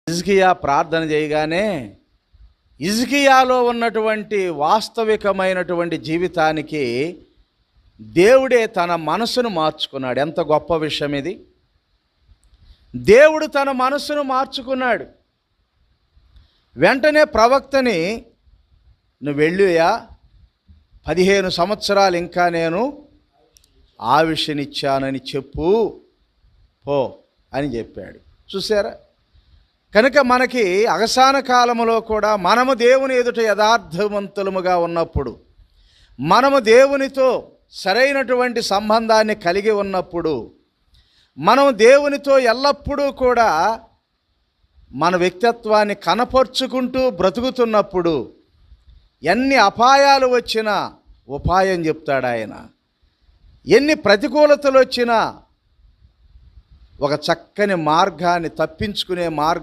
హిజ్కియా ప్రార్థన చేయగానే హిజ్కియాలో ఉన్నటువంటి వాస్తవికమైనటువంటి జీవితానికి దేవుడే తన మనసును మార్చుకున్నాడు. ఎంత గొప్ప విషయం ఇది! దేవుడు తన మనసును మార్చుకున్నాడు. వెంటనే ప్రవక్తని, నువ్వు వెళ్ళుయా, 15 సంవత్సరాలు ఇంకా నేను ఆయుష్నిచ్చానని చెప్పు పో అని చెప్పాడు. చూసారా? కనుక మనకి అగసాన కాలములో కూడా మనము దేవుని ఎదుట యథార్థవంతులముగా ఉన్నప్పుడు, మనము దేవునితో సరైనటువంటి సంబంధాన్ని కలిగి ఉన్నప్పుడు, మనం దేవునితో ఎల్లప్పుడూ కూడా మన వ్యక్తిత్వాన్ని కనపరుచుకుంటూ బ్రతుకుతున్నప్పుడు ఎన్ని అపాయాలు వచ్చినా ఉపాయం చెప్తాడు ఆయన. ఎన్ని ప్రతికూలతలు వచ్చినా ఒక చక్కని మార్గాన్ని, తప్పించుకునే మార్గాన్ని